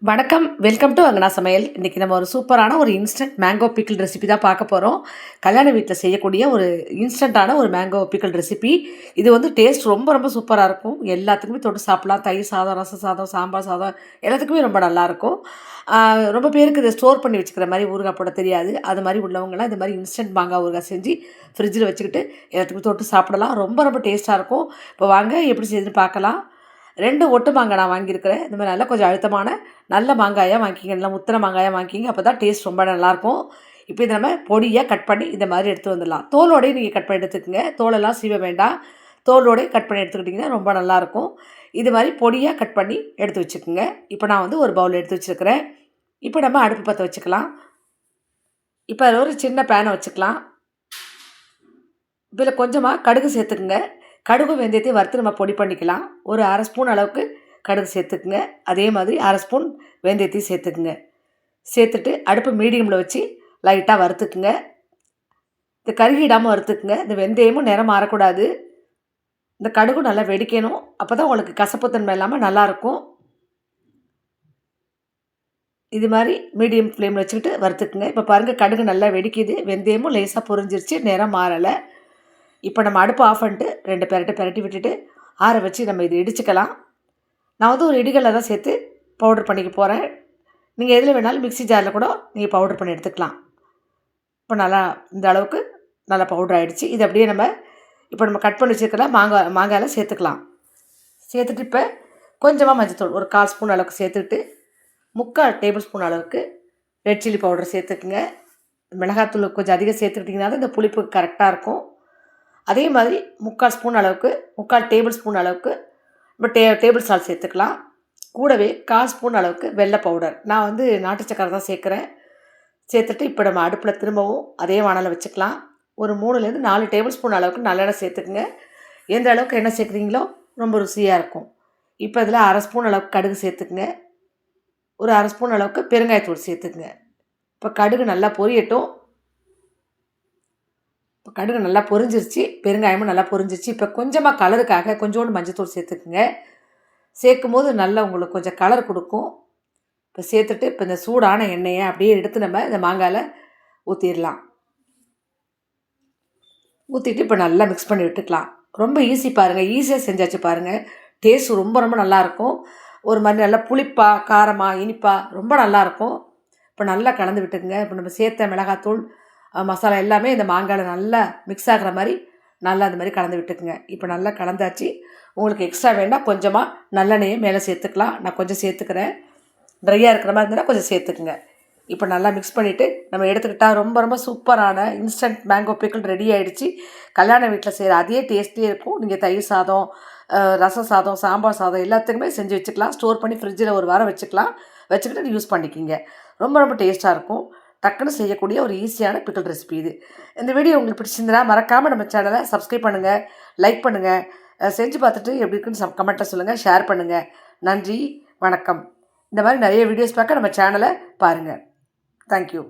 வணக்கம், welcome to அங்கனா சமையல். இன்றைக்கி நம்ம ஒரு சூப்பரான ஒரு இன்ஸ்டன்ட் மேங்கோ பிக்கிள் ரெசிபி தான் பார்க்க போகிறோம். கல்யாண வீட்டில் செய்யக்கூடிய ஒரு இன்ஸ்டண்ட்டான ஒரு மேங்கோ பிக்கிள் ரெசிபி. இது வந்து டேஸ்ட் ரொம்ப ரொம்ப சூப்பராக இருக்கும். எல்லாத்துக்குமே தொட்டு சாப்பிட்லாம். தயிர் சாதம், ரச சாதம், சாம்பார் சாதம் எல்லாத்துக்குமே ரொம்ப நல்லாயிருக்கும். ரொம்ப பேருக்கு இதை ஸ்டோர் பண்ணி வச்சுக்கிற மாதிரி ஊறுகாய் போட தெரியாது. அது மாதிரி உள்ளவங்களாம் இந்த மாதிரி இன்ஸ்டன்ட் மாங்காய் ஊறுகாய் செஞ்சு ஃப்ரிட்ஜில் வச்சுக்கிட்டு எல்லாத்துக்குமே தொட்டு சாப்பிடலாம். ரொம்ப ரொம்ப டேஸ்ட்டாக இருக்கும். இப்போ வாங்க எப்படி செய்யுதுன்னு பார்க்கலாம். 2 ஒட்டு மாங்காய் நான் வாங்கியிருக்கிறேன். இந்த மாதிரி நல்லா கொஞ்சம் அழுத்தமான நல்ல மாங்காயாக வாங்கிக்கிங்க. நல்லா முத்தின மாங்காயாக வாங்கிக்கிங்க. அப்போ தான் டேஸ்ட் ரொம்ப நல்லாயிருக்கும். இப்போ இதை நம்ம பொடியாக கட் பண்ணி இந்த மாதிரி எடுத்து வந்துடலாம். தோலோடையும் நீங்கள் கட் பண்ணி எடுத்துக்கோங்க. தோலெல்லாம் சீவ வேண்டாம். தோலோடையும் கட் பண்ணி எடுத்துக்கிட்டிங்கன்னா ரொம்ப நல்லாயிருக்கும். இது மாதிரி பொடியாக கட் பண்ணி எடுத்து வச்சுக்கோங்க. இப்போ நான் வந்து ஒரு பவுல் எடுத்து வச்சுருக்கிறேன். இப்போ நம்ம அடுப்பு பற்ற வச்சுக்கலாம். இப்போ அதில் ஒரு சின்ன பேனை வச்சுக்கலாம். இதில் கொஞ்சமாக கடுகு சேர்த்துக்குங்க. கடுகு வெந்தயத்தையும் வறுத்து நம்ம பொடி பண்ணிக்கலாம். ஒரு 1/2 ஸ்பூன் அளவுக்கு கடுகு சேர்த்துக்குங்க. அதே மாதிரி 1/2 ஸ்பூன் வெந்தயத்தையும் சேர்த்துக்குங்க. சேர்த்துட்டு அடுப்பு மீடியமில் வச்சு லைட்டாக வறுத்துக்குங்க. இந்த கருகிடாமல் வறுத்துக்குங்க. இந்த வெந்தயமும் நிறம் மாறக்கூடாது. இந்த கடுகும் நல்லா வெடிக்கணும். அப்போ தான் உங்களுக்கு கசப்புத்தன்மை இல்லாமல் நல்லாயிருக்கும். இது மாதிரி மீடியம் ஃப்ளேமில் வச்சுக்கிட்டு வறுத்துக்குங்க. இப்போ பாருங்கள், கடுகு நல்லா வெடிக்குது. வெந்தயமும் லேசாக பொரிஞ்சிருச்சு, நிறம் மாறலை. இப்போ நம்ம அடுப்பு ஆஃப் பண்ணிட்டு 2 பெரட்டி விட்டுட்டு ஆற வச்சு நம்ம இது இடிச்சுக்கலாம். நான் வந்து ஒரு இடிகளில் தான் சேர்த்து பவுடர் பண்ணிக்க போகிறேன். நீங்கள் எதில் வேணாலும் மிக்ஸி ஜாரில் கூட நீங்கள் பவுடர் பண்ணி எடுத்துக்கலாம். இப்போ நல்லா இந்த அளவுக்கு நல்லா பவுடர் ஆகிடுச்சு. இது அப்படியே நம்ம கட் பண்ணி வச்சுருக்கலாம் மாங்காயில் சேர்த்துக்கலாம். சேர்த்துட்டு இப்போ கொஞ்சமாக மஞ்சத்தூள் ஒரு 1/4 ஸ்பூன் அளவுக்கு சேர்த்துட்டு 3/4 டேபிள் ஸ்பூன் அளவுக்கு ரெட் சில்லி பவுடர் சேர்த்துக்குங்க. மிளகாத்தூள் கொஞ்சம் அதிகம் சேர்த்துக்கிட்டிங்கன்னா தான் இந்த புளிப்பு கரெக்டாக இருக்கும். அதே மாதிரி 3/4 ஸ்பூன் அளவுக்கு 3/4 டேபிள் ஸ்பூன் அளவுக்கு நம்ம டேபிள் சால்ட் சேர்த்துக்கலாம். கூடவே 1/4 ஸ்பூன் அளவுக்கு வெள்ளை பவுடர். நான் வந்து நாட்டு சக்கரை தான் சேர்க்குறேன். சேர்த்துட்டு இப்போ நம்ம அடுப்பில் திரும்பவும் அதே வானலை வச்சுக்கலாம். ஒரு 3லேருந்து 4 டேபிள் ஸ்பூன் அளவுக்கு நல்லெண்ணெய் சேர்த்துக்குங்க. எந்த அளவுக்கு எண்ணெய் சேர்க்குறீங்களோ ரொம்ப ருசியாக இருக்கும். இப்போ இதில் 1/2 ஸ்பூன் அளவுக்கு கடுகு சேர்த்துக்குங்க. ஒரு 1/2 ஸ்பூன் அளவுக்கு பெருங்காயத்தூள் சேர்த்துக்குங்க. இப்போ கடுகு நல்லா பொரியட்டும். இப்போ கடுகு நல்லா பொரிஞ்சிருச்சு, பெருங்காயமும் நல்லா பொரிஞ்சிருச்சு. இப்போ கொஞ்சமாக கலருக்காக கொஞ்சோண்டு மஞ்சத்தூள் சேர்த்துக்குங்க. சேர்க்கும் போது நல்லா உங்களுக்கு கொஞ்சம் கலர் கொடுக்கும். இப்போ சேர்த்துட்டு இப்போ இந்த சூடான எண்ணெயை அப்படியே எடுத்து நம்ம இந்த மாங்காயில் ஊற்றிடலாம். ஊற்றிட்டு இப்போ நல்லா மிக்ஸ் பண்ணி விட்டுக்கலாம். ரொம்ப ஈஸி பாருங்கள், ஈஸியாக செஞ்சாச்சு பாருங்கள். டேஸ்ட் ரொம்ப ரொம்ப நல்லாயிருக்கும். ஒரு மாதிரி நல்லா புளிப்பாக காரமாக இனிப்பாக ரொம்ப நல்லாயிருக்கும். இப்போ நல்லா கலந்து விட்டுக்குங்க. இப்போ நம்ம சேர்த்த மிளகாத்தூள் மசாலா எல்லாமே இந்த மாங்காயில் நல்லா மிக்ஸ் ஆகிற மாதிரி நல்லா அந்த மாதிரி கலந்து விட்டுக்குங்க. இப்போ நல்லா கலந்தாச்சு. உங்களுக்கு எக்ஸ்ட்ரா வேண்டாம் கொஞ்சமாக நல்லெண்ணெயை மேலே சேர்த்துக்கலாம். நான் கொஞ்சம் சேர்த்துக்கிறேன். ட்ரையாக இருக்கிற மாதிரி இருந்தால் கொஞ்சம் சேர்த்துக்குங்க. இப்போ நல்லா மிக்ஸ் பண்ணிவிட்டு நம்ம எடுத்துக்கிட்டால் ரொம்ப ரொம்ப சூப்பரான இன்ஸ்டன்ட் மேங்கோ பிக்கிள் ரெடி ஆகிடுச்சு. கல்யாண வீட்டில் செய்கிற அதே டேஸ்ட்டே இருக்கும். நீங்கள் தயிர் சாதம், ரச சாதம், சாம்பார் சாதம் எல்லாத்துக்குமே செஞ்சு வச்சுக்கலாம். ஸ்டோர் பண்ணி ஃப்ரிட்ஜில் ஒரு வாரம் வச்சுக்கலாம். வச்சுக்கிட்டு யூஸ் பண்ணிக்கிங்க. ரொம்ப ரொம்ப டேஸ்ட்டாக இருக்கும். டக்குன்னு செய்யக்கூடிய ஒரு ஈஸியான பிக்கிள் ரெசிபி இது. இந்த வீடியோ உங்களுக்கு பிடிச்சிருந்தா மறக்காமல் நம்ம சேனலை சப்ஸ்கிரைப் பண்ணுங்கள், லைக் பண்ணுங்கள். செஞ்சு பார்த்துட்டு எப்படி இருக்குன்னு கமெண்ட்டில் சொல்லுங்கள், ஷேர் பண்ணுங்கள். நன்றி, வணக்கம். இந்த மாதிரி நிறைய வீடியோஸ் பார்க்க நம்ம சேனலை பாருங்கள். தேங்க்யூ.